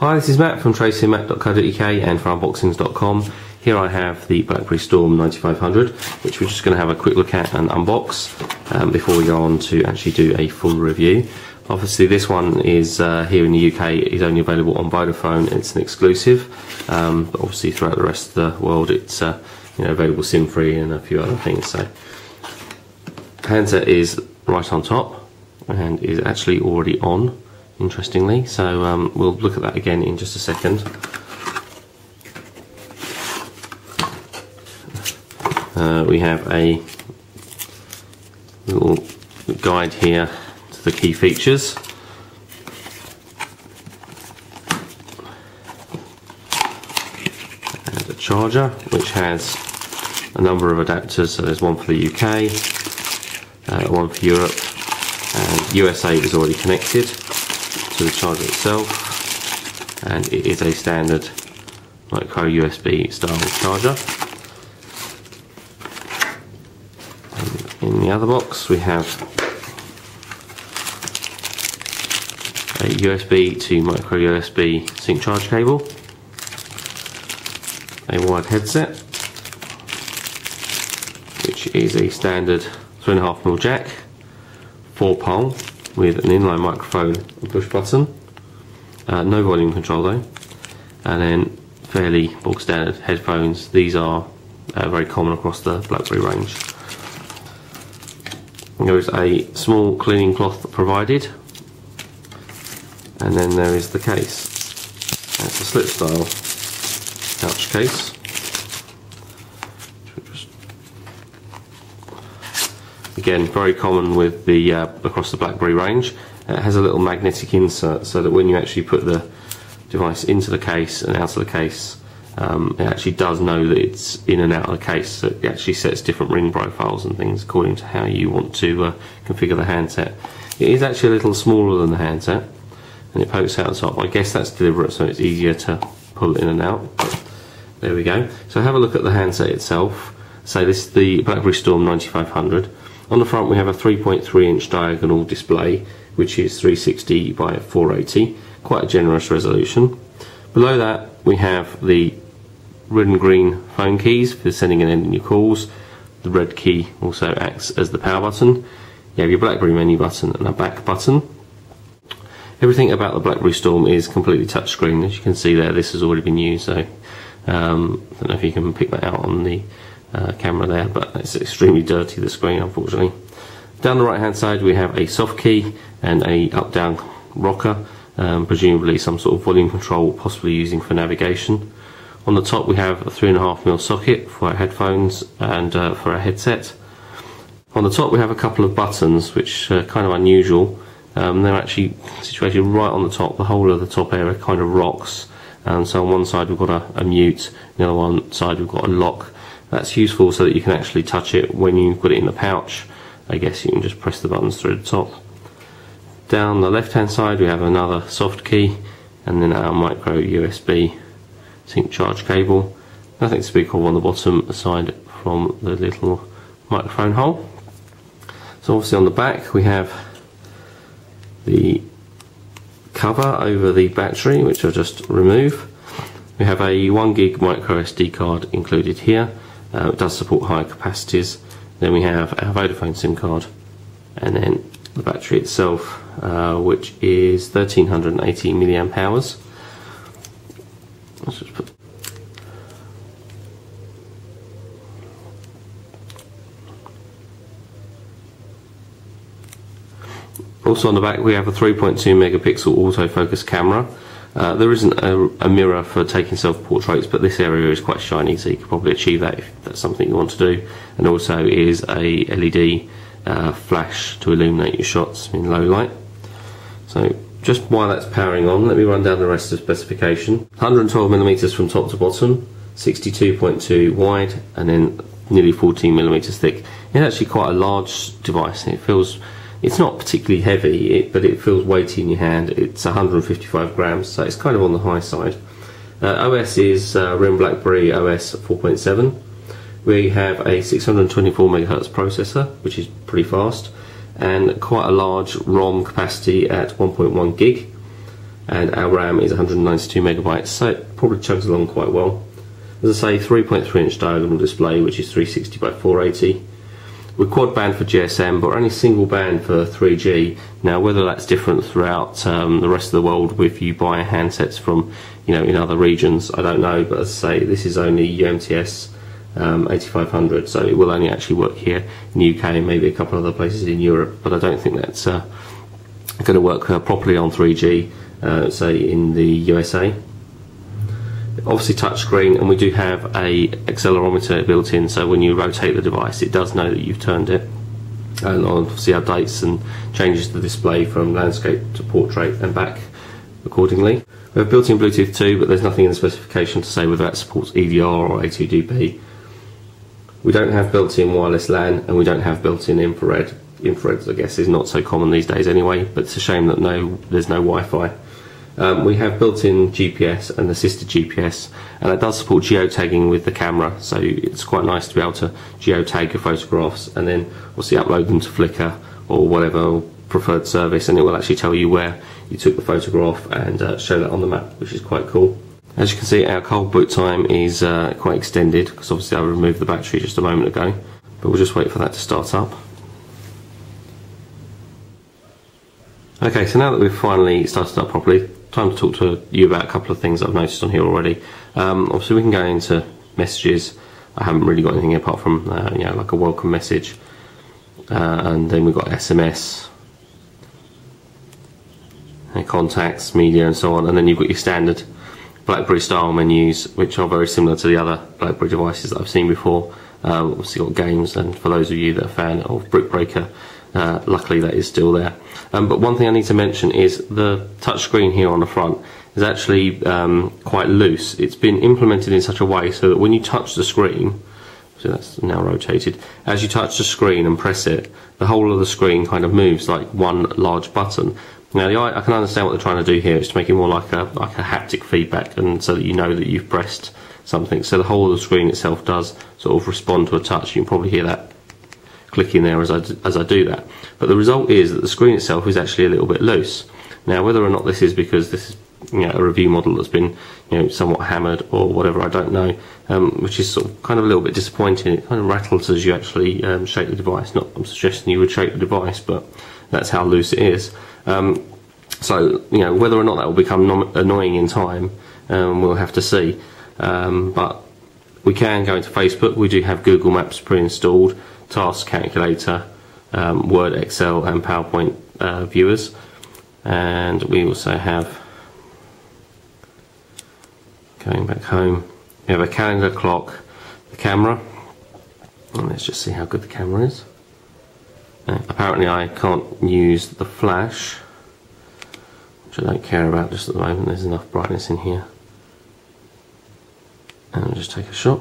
Hi, this is Matt from tracymac.co.uk and from unboxings.com. Here I have the Blackberry Storm 9500, which we're just going to have a quick look at and unbox before we go on to actually do a full review. Obviously this one is here in the UK, is only available on Vodafone. It's an exclusive, but obviously throughout the rest of the world it's available SIM free and a few other things. So handset is right on top and is actually already on, interestingly, so we'll look at that again in just a second. We have a little guide here to the key features. And a charger which has a number of adapters, so there's one for the UK, one for Europe, and USA is already connected to the charger itself, and it is a standard micro USB style charger. In the other box we have a USB to micro USB sync charge cable, a wired headset, which is a standard 3.5mm jack, 4-pole with an inline microphone and push button, no volume control though, and then fairly bog standard headphones. These are very common across the Blackberry range. There is a small cleaning cloth provided, and then there is the case. It's a slip style pouch case. Again, very common with the across the Blackberry range. It has a little magnetic insert so that when you actually put the device into the case and out of the case, it actually does know that it's in and out of the case, so it actually sets different ring profiles and things according to how you want to configure the handset. It is actually a little smaller than the handset, and it pokes out the top. I guess that's deliberate so it's easier to pull in and out. But there we go. So have a look at the handset itself. So this is the Blackberry Storm 9500. On the front we have a 3.3-inch diagonal display, which is 360 by 480, quite a generous resolution. Below that we have the red and green phone keys for sending and ending your calls. The red key also acts as the power button. You have your Blackberry menu button and a back button. Everything about the Blackberry Storm is completely touchscreen. As you can see there, this has already been used, so I don't know if you can pick that out on the camera there, but it's extremely dirty, the screen, unfortunately. Down the right hand side we have a soft key and a up down rocker, presumably some sort of volume control, possibly using for navigation. On the top we have a 3.5mm socket for our headphones and for our headset. On the top we have a couple of buttons which are kind of unusual. They're actually situated right on the top. The whole of the top area kind of rocks, so on one side we've got a mute, the other one side we've got a lock. That's useful so that you can actually touch it when you put it in the pouch. I guess you can just press the buttons through the top. Down the left hand side we have another soft key, and then our micro USB sync charge cable. Nothing to speak of on the bottom aside from the little microphone hole. So obviously on the back we have the cover over the battery, which I'll just remove. We have a 1GB micro SD card included here. It does support higher capacities. Then we have our Vodafone SIM card, and then the battery itself, which is 1380 milliamp hours. Let's just put also on the back we have a 3.2 megapixel autofocus camera. There isn't a mirror for taking self-portraits, but this area is quite shiny, so you could probably achieve that if that's something you want to do. And also is a LED flash to illuminate your shots in low light. So just while that's powering on, let me run down the rest of the specification. 112mm from top to bottom, 62.2 wide, and then nearly 14mm thick. It's actually quite a large device, and it's not particularly heavy, but it feels weighty in your hand. It's 155 grams, so it's kind of on the high side. OS is RIM Blackberry OS 4.7. We have a 624 MHz processor, which is pretty fast, and quite a large ROM capacity at 1.1 gig. and our RAM is 192 megabytes, so it probably chugs along quite well. As I say, 3.3 inch diagonal display, which is 360 by 480. We're quad band for GSM, but only single band for 3G. Now, whether that's different throughout the rest of the world, if you buy handsets from, in other regions, I don't know. But as I say, this is only UMTS 8500, so it will only actually work here in the UK and maybe a couple of other places in Europe. But I don't think that's going to work properly on 3G, say in the USA. Obviously touchscreen, and we do have a accelerometer built in, so when you rotate the device it does know that you've turned it, and obviously updates and changes the display from landscape to portrait and back accordingly. We have built-in Bluetooth too, but there's nothing in the specification to say whether that supports EDR or A2DP. We don't have built-in wireless LAN, and we don't have built-in infrared. Infrared, I guess, is not so common these days anyway, but it's a shame that there's no Wi-Fi. We have built-in GPS and assisted GPS, and it does support geotagging with the camera, so it's quite nice to be able to geotag your photographs and then obviously upload them to Flickr or whatever preferred service, and it will actually tell you where you took the photograph and show that on the map, which is quite cool. As you can see, our cold boot time is quite extended, because obviously I removed the battery just a moment ago, but we'll just wait for that to start up. Okay, so now that we've finally started up properly, time to talk to you about a couple of things I've noticed on here already. Obviously we can go into messages. I haven't really got anything apart from like a welcome message, and then we've got SMS, and contacts, media and so on, and then you've got your standard Blackberry style menus, which are very similar to the other Blackberry devices that I've seen before. Obviously got games, and for those of you that are a fan of Brick Breaker, luckily that is still there. But one thing I need to mention is the touchscreen here on the front is actually quite loose. It's been implemented in such a way so that when you touch the screen, so that's now rotated, as you touch the screen and press it, the whole of the screen kind of moves like one large button. Now I can understand what they're trying to do here, is to make it more like a haptic feedback, and so that you know that you've pressed something. So the whole of the screen itself does sort of respond to a touch. You can probably hear that clicking there as I do that. But the result is that the screen itself is actually a little bit loose. Now, whether or not this is because this is a review model that's been somewhat hammered or whatever, I don't know, which is sort of kind of a little bit disappointing. It kind of rattles as you actually shake the device. Not I'm suggesting you would shake the device, but that's how loose it is. So whether or not that will become annoying in time, we'll have to see. But we can go into Facebook. We do have Google Maps pre-installed, Task Calculator, Word, Excel and PowerPoint viewers, and we also have, going back home, we have a calendar, clock, the camera, and let's just see how good the camera is. Apparently I can't use the flash, which I don't care about just at the moment. There's enough brightness in here, and I'll just take a shot.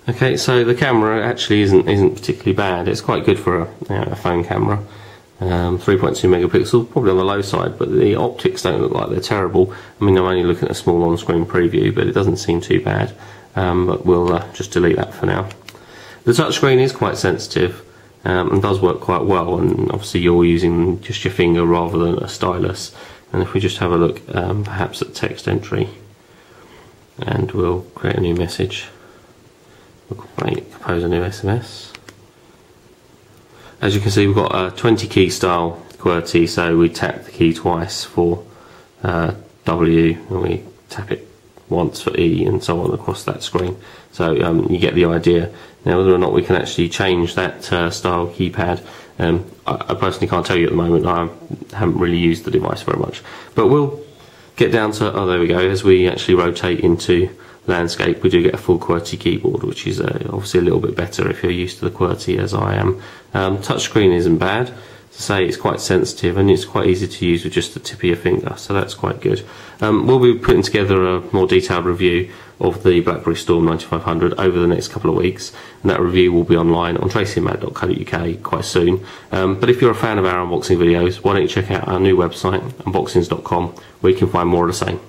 Okay, so the camera actually isn't particularly bad. It's quite good for a phone camera. 3.2 megapixel, probably on the low side, but the optics don't look like they're terrible. I mean, I'm only looking at a small on-screen preview, but it doesn't seem too bad. But we'll just delete that for now. The touchscreen is quite sensitive and does work quite well, and obviously you're using just your finger rather than a stylus. And if we just have a look perhaps at text entry, and we'll create a new message. We'll compose a new SMS. As you can see, we've got a 20 key style QWERTY, so we tap the key twice for W, and we tap it once for E, and so on across that screen. So you get the idea. Now, whether or not we can actually change that style keypad, I personally can't tell you at the moment. I haven't really used the device very much, but we'll get down to, oh, there we go, as we actually rotate into landscape, we do get a full QWERTY keyboard, which is obviously a little bit better if you're used to the QWERTY as I am. Touchscreen isn't bad. To say, it's quite sensitive and it's quite easy to use with just the tip of your finger, so that's quite good. We'll be putting together a more detailed review of the Blackberry Storm 9500 over the next couple of weeks, and that review will be online on tracyandmatt.co.uk quite soon. But if you're a fan of our unboxing videos, why don't you check out our new website, unboxings.com, where you can find more of the same.